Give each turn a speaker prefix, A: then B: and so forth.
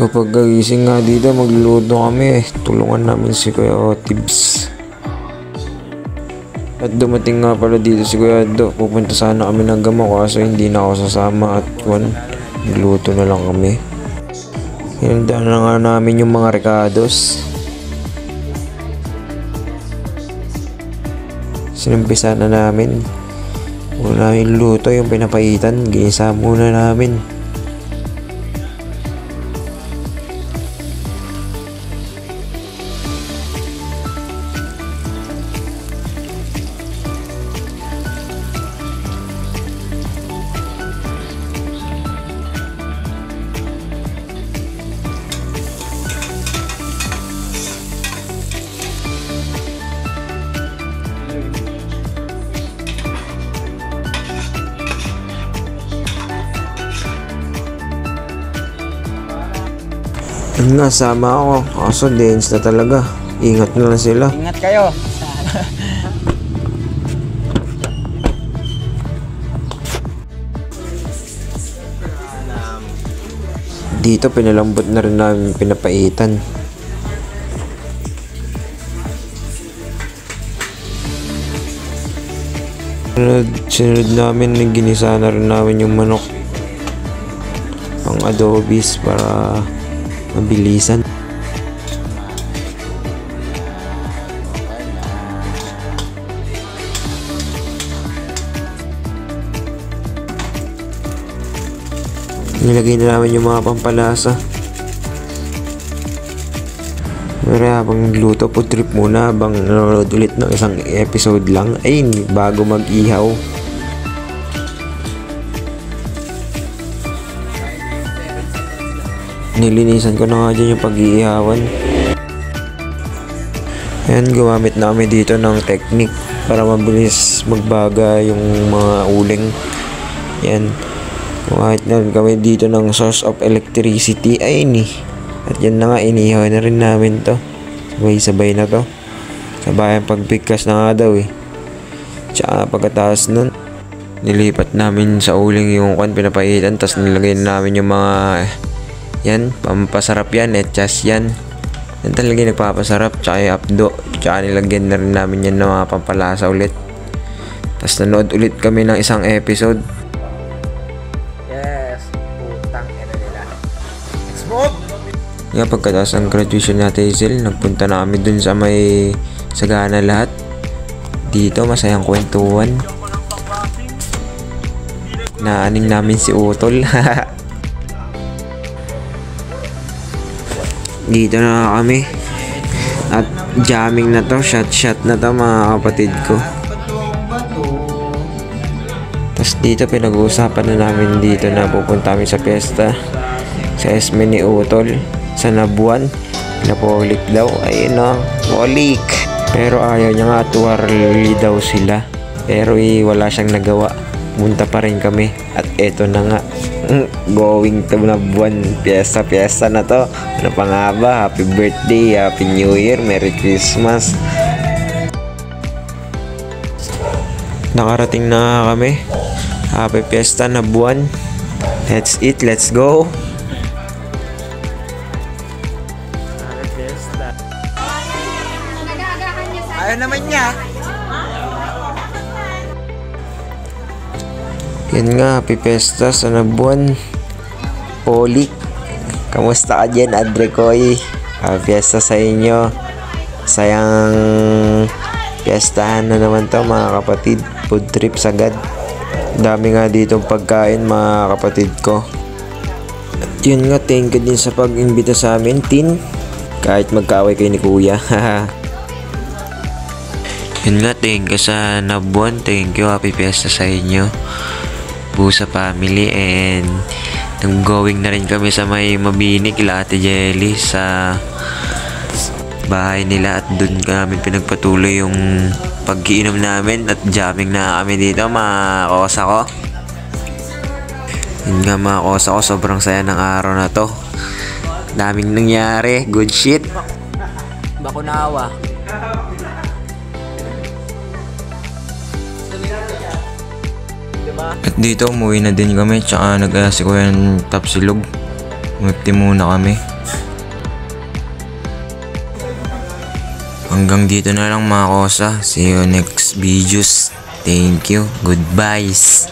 A: Pagkagising nga dito, magluluto kami. Tulungan namin si Kuya Otibs. At dumating nga pala dito si Kuya Do. Pupunta sana kami ng Gamo kaso hindi na ako sasama at magluto na lang kami. Hinanda na nga namin yung mga rekados. Sinumpisa na namin. Una namin luto yung pinapaitan. Ginisa muna namin. Yun nga, sama ako. Kaso dance na talaga. Ingat na lang sila.
B: Ingat kayo.
A: Dito pinalambot na rin namin pinapaitan. Sinunod namin, ginisa na rin namin yung manok. Pang adobis para mabilisan. Nilagay na namin yung mga pampalasa. Pero habang luto, food trip muna habang nanonood ulit ng isang episode lang. Ayun, bago mag-ihaw. Nilinisan ko na nga dyan yung pag-iihawan. Ayan, gumamit na kami dito ng technique para mabilis magbaga yung mga uling. Yan. Gumamit na rin kami dito ng source of electricity. Ayun eh. At yan na nga, inihaw na rin namin to. Sabay-sabay na to. Sabayan pagbigkas na nga daw eh. Tsaka pagkatapos nun, nilipat namin sa uling yung pinapaitan. Tapos nilagay namin yung mga yan, pampasarap yan, etchas yan. Yan talaga yung nagpapasarap. Tsaka yung apdo. Tsaka nilagyan na rin namin yan ng mga pampalasa ulit. Tapos nanood ulit kami ng isang episode.
B: Yes, putang ina nila. Smoke!
A: Nga pagkatapos ng graduation natin Hazel, nagpunta na kami dun sa may Sagana lahat. Dito masayang kwentuhan. Naaning namin si Utol. Dito na kami. At jamming na to, shot na to mga kapatid ko. Tapos dito pinag-uusapan na namin dito na pupunta kami sa piyesta sa Esme ni Utol sa Nabuan. Napolik daw. Ayun o, polik. Pero ayaw niya nga, tuwarli daw sila. Pero wala siyang nagawa. Punta pa rin kami. At eto na nga. Going to Nabuan. Piyesta na to. Ano pa nga ba? Happy birthday, Happy New Year, Merry Christmas. Nakarating na kami. Happy Fiesta Nabuan. Let's eat, let's go.
B: Ayaw naman niya.
A: Yan nga, Happy Fiesta sa Nabuan. Polik. Kamusta ka dyan, Adrekoy? Happy Fiesta sa inyo. Sayang fiestahan na naman to mga kapatid. Food trip sagad. Dami nga ditong pagkain mga kapatid ko. At yun nga, thank you din sa pag-imbita sa amin, Tin. Kahit magkaaway kayo ni Kuya. Yun nga, thank you sa Nabuan. Thank you, Happy Fiesta sa inyo. Busa family, and nag-going na rin kami sa may Mabini kila Ate Jelly sa bahay nila, at dun kami pinagpatuloy yung pag-iinom namin at jamming na kami dito mga kosa ko. Yun nga mga kosa ko, sobrang saya ng araw na to. Daming nangyari, good shit. At dito umuwi na din kami, tsaka nag-aya si Kuya ng Tapsilog. Umipti muna kami. Hanggang dito na lang mga kosa. See you next videos. Thank you. Goodbyes.